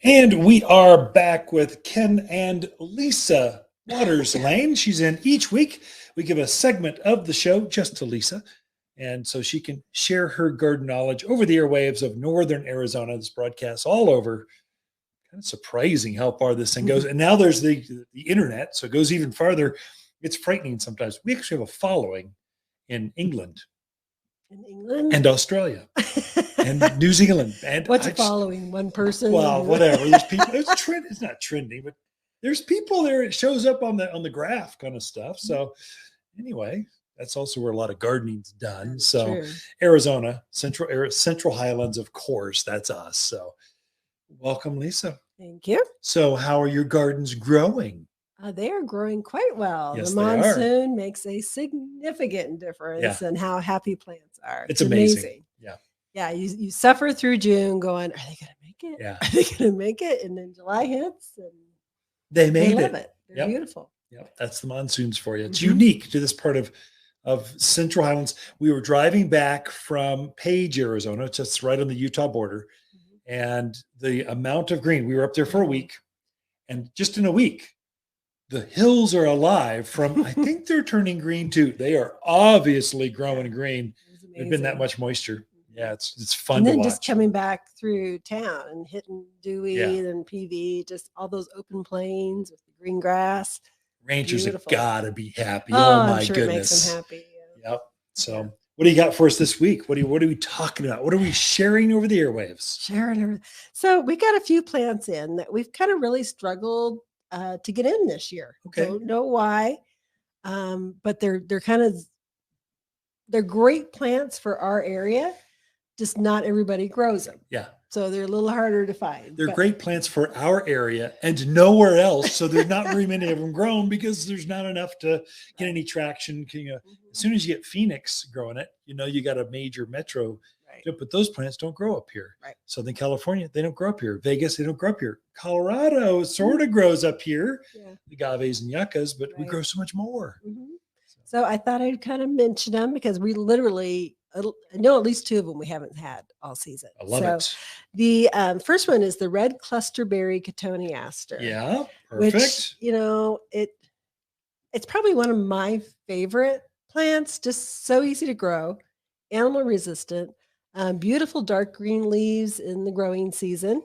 And we are back with Ken and Lisa Lain. She's in each week. We give a segment of the show just to Lisa, and so she can share her garden knowledge over the airwaves of northern Arizona. This broadcasts all over. Kind of surprising how far this thing goes. And now there's the internet, so it goes even farther. It's frightening sometimes. We actually have a following in England. And Australia. And New Zealand. And what's following? One person? Well, whatever. There's people. It's not trending, but there's people there. It shows up on the graph kind of stuff. So anyway, that's also where a lot of gardening's done. That's so true. Arizona, Central Highlands, of course, that's us. So welcome, Lisa. Thank you. So how are your gardens growing? They are growing quite well. Yes, the monsoon makes a significant difference in how happy plants are. It's amazing. Yeah. Yeah, you suffer through June going, are they going to make it? Yeah. Are they going to make it? And then July hits and they love it. They're beautiful. Yep, that's the monsoons for you. It's unique to this part of Central Highlands. We were driving back from Page, Arizona, just right on the Utah border, and the amount of green, we were up there for a week, and just in a week, the hills are alive from, I think they're turning green too. They are obviously growing green. There's been that much moisture. Yeah, it's fun and then to watch. Just coming back through town and hitting Dewey and PV, just all those open plains with the green grass. Ranchers have got to be happy. Oh my I'm sure goodness. It makes them happy. Yeah. Yep. So what do you got for us this week? What are we talking about? What are we sharing over the airwaves? So we got a few plants in that we've kind of really struggled to get in this year. Okay. Don't know why. But they're great plants for our area. Just not everybody grows them. Yeah. So they're a little harder to find. They're great plants for our area and nowhere else. So there's not very many of them grown because there's not enough to get any traction. As soon as you get Phoenix growing it, you got a major metro. Right. But those plants don't grow up here. Right. Southern California, they don't grow up here. Vegas, they don't grow up here. Colorado sort of grows up here. Yeah. The agaves and yuccas, but we grow so much more. So I thought I'd kind of mention them because we literally, I know at least two of them we haven't had all season. I love it. The first one is the red clusterberry cotoneaster. Yeah, perfect. Which, it's probably one of my favorite plants, just so easy to grow, animal resistant, beautiful dark green leaves in the growing season.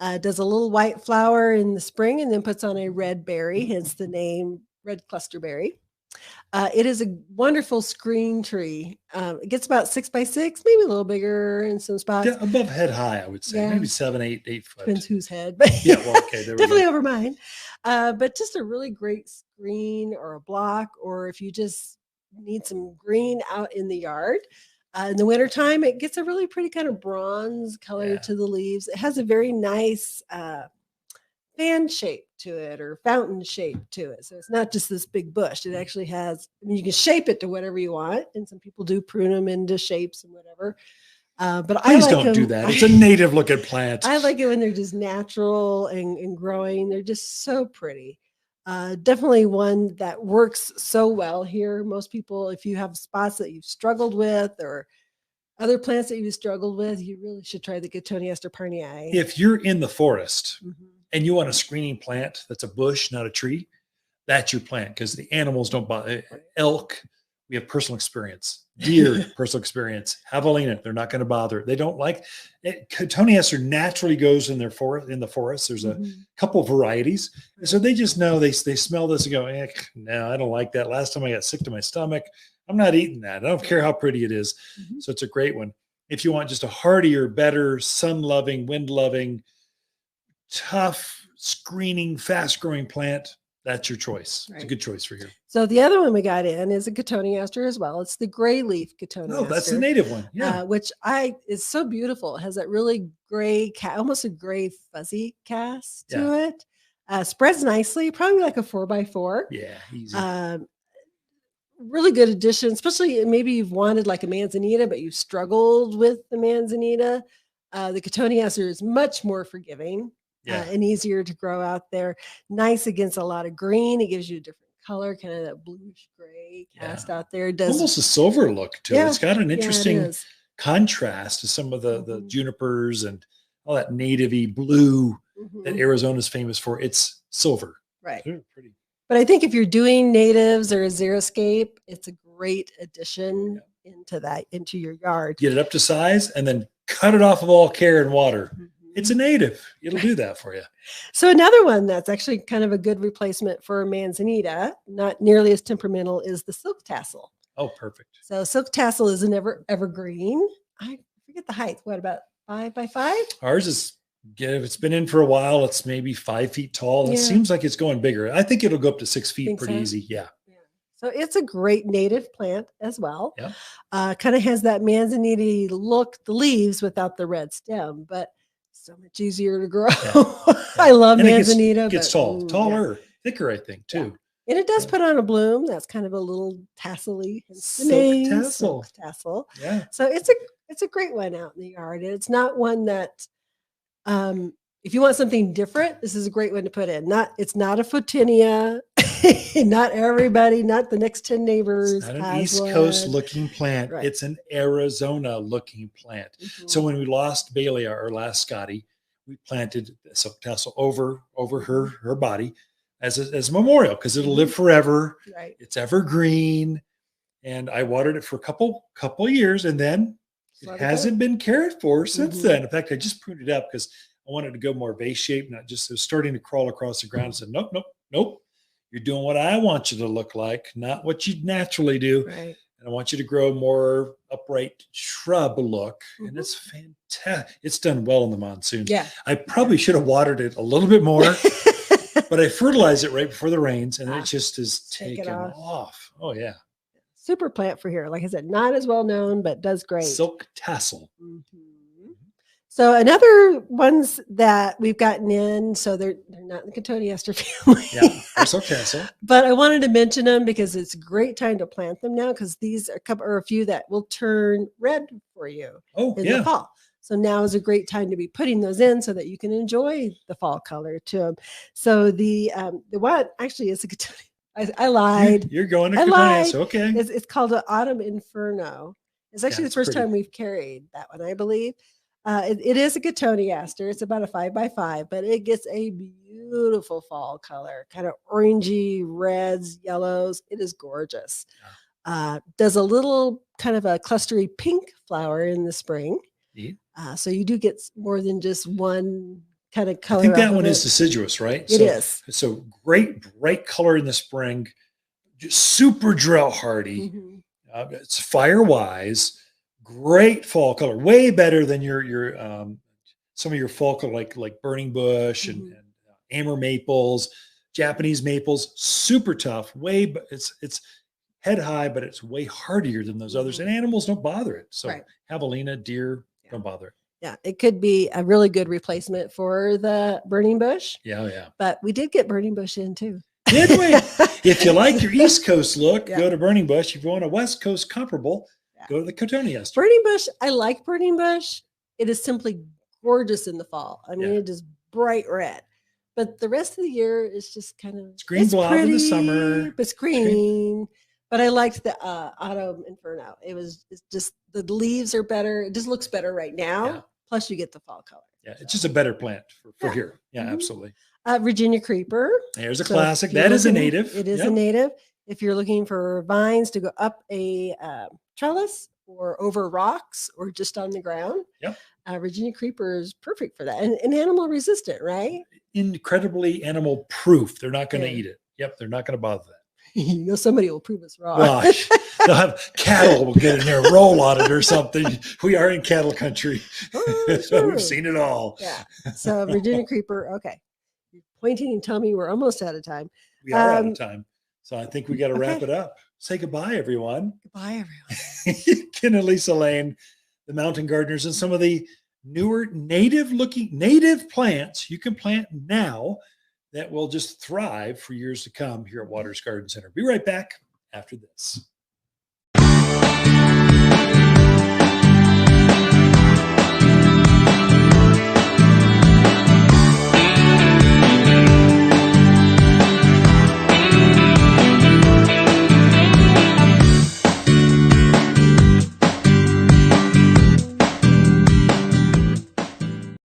Does a little white flower in the spring and then puts on a red berry, hence the name red clusterberry. It is a wonderful screen tree. It gets about 6 by 6, maybe a little bigger in some spots. Yeah, above head high, I would say. Maybe 7, 8 foot. Depends whose head. But yeah, well, okay. There definitely over mine. But just a really great screen or a block, or if you just need some green out in the yard. In the wintertime, it gets a really pretty kind of bronze color to the leaves. It has a very nice fan shape to it or fountain shape to it. So it's not just this big bush. It actually has, you can shape it to whatever you want. And some people do prune them into shapes and whatever. But Please don't do that. It's a native looking plant. I like it when they're just natural and growing. They're just so pretty. Definitely one that works so well here. Most people, if you have spots that you've struggled with or other plants that you've struggled with, you really should try the cotoneaster parnii. If you're in the forest and you want a screening plant that's a bush, not a tree, that's your plant because the animals don't bother. Elk, we have personal experience. Deer, personal experience. Javelina, they're not going to bother. They don't like it. Cotoneaster naturally goes in the forest. There's a couple of varieties. So they just know, they smell this and go, no, I don't like that. Last time I got sick to my stomach, I'm not eating that. I don't care how pretty it is. So it's a great one. If you want just a hardier, better, sun-loving, wind-loving, tough, screening, fast-growing plant, that's your choice. Right. It's a good choice for you. So the other one we got in is a cotoneaster as well. It's the gray leaf cotoneaster. Oh, that's the native one. Yeah. Which is so beautiful. It has that really gray, almost a gray fuzzy cast to it. Spreads nicely, probably like a 4x4. Yeah, easy. Really good addition, especially maybe you've wanted like a manzanita, but you've struggled with the manzanita. The cotoneaster is much more forgiving. And easier to grow out there. Nice against a lot of green. It gives you a different color, kind of that bluish gray cast out there. It does almost a silver look to it. It's got an interesting contrast to some of the junipers and all that native-y blue that Arizona is famous for. It's silver. Right. They're pretty. But I think if you're doing natives or a xeriscape, it's a great addition into your yard. Get it up to size and then cut it off of all care and water. It's a native. It'll do that for you. So another one that's actually kind of a good replacement for Manzanita, not nearly as temperamental, is the silk tassel. Oh, perfect. So silk tassel is an evergreen. I forget the height. What, about 5 by 5? Ours is, if it's been in for a while, it's maybe 5 feet tall. It seems like it's going bigger. I think it'll go up to 6 feet pretty easy. Yeah. So it's a great native plant as well. Yeah. Kind of has that Manzanita look, the leaves without the red stem, but so much easier to grow. I love Manzanita. It gets taller, thicker, I think, too. And it does put on a bloom. That's kind of a little tassel-y. Silk tassel. Yeah. So it's a great one out in the yard. And it's not one that, if you want something different, this is a great one to put in. It's not a photinia. Not everybody, not the next 10 neighbors. It's not an East Coast looking plant. Right. It's an Arizona looking plant. So when we lost Bailey, our last Scotty, we planted silk tassel over her body as a memorial, because it'll live forever. Right. It's evergreen. And I watered it for a couple years, and then it hasn't been cared for since then. In fact, I just pruned it up because I wanted to go more vase shape, not just, it was starting to crawl across the ground. I said, nope. You're doing what I want you to look like, not what you naturally do. Right. And I want you to grow more upright shrub look. And it's fantastic. It's done well in the monsoon. Yeah. I probably should have watered it a little bit more, but I fertilized it right before the rains, and it just is taken off. Oh, yeah. Super plant for here. Like I said, not as well known, but does great. Silk tassel. So another ones that we've gotten in, so they're not in the cotoneaster family. Yeah, they're silk tassel. But I wanted to mention them because it's a great time to plant them now, because these are a few that will turn red for you in the fall. So now is a great time to be putting those in so that you can enjoy the fall color to them. So the one actually is a cotoneaster. I lied. You're going to cotoneaster. Okay. It's called an Autumn Inferno. It's actually the first time we've carried that one, I believe. It is a cotoneaster. It's about a 5 by 5, but it gets a beautiful fall color, kind of orangey, reds, yellows. It is gorgeous. Does a little kind of a clustery pink flower in the spring. So you do get more than just one kind of color. I think that one is deciduous, right? It is. So great, bright color in the spring, just super drought hardy. It's fire wise. Great fall color, way better than your some of your fall color, like burning bush and amber maples, Japanese maples. Super tough, it's head high, but it's way hardier than those others, and animals don't bother it. So javelina, deer don't bother it. Yeah, it could be a really good replacement for the burning bush. Yeah. But we did get burning bush in too. Did we? If you like your East Coast look, go to burning bush. If you want a West Coast comparable, go to the cotoneaster. Burning bush, I like burning bush. It is simply gorgeous in the fall. I mean, it is bright red. But the rest of the year is just kind of green blob in the summer. But it's green. But I liked the Autumn Inferno. It's just the leaves are better. It just looks better right now. Yeah. Plus, you get the fall color. Yeah, it's just a better plant for here. Yeah, absolutely. Virginia creeper. There's a classic. That is a native. It is a native. If you're looking for vines to go up a trellis or over rocks or just on the ground, Virginia creeper is perfect for that. And animal resistant, right? Incredibly animal proof. They're not going to eat it. Yep, they're not going to bother that. You know, somebody will prove us wrong. Gosh, they'll have cattle will get in there, roll on it or something. We are in cattle country. Sure. We've seen it all. Yeah. So Virginia creeper. Okay. You're pointing and telling me we're almost out of time. We are out of time. So I think we got to wrap it up. Say goodbye, everyone. Goodbye, everyone. Ken and Lisa Lain, the mountain gardeners, and some of the newer native plants you can plant now that will just thrive for years to come here at Waters Garden Center. Be right back after this.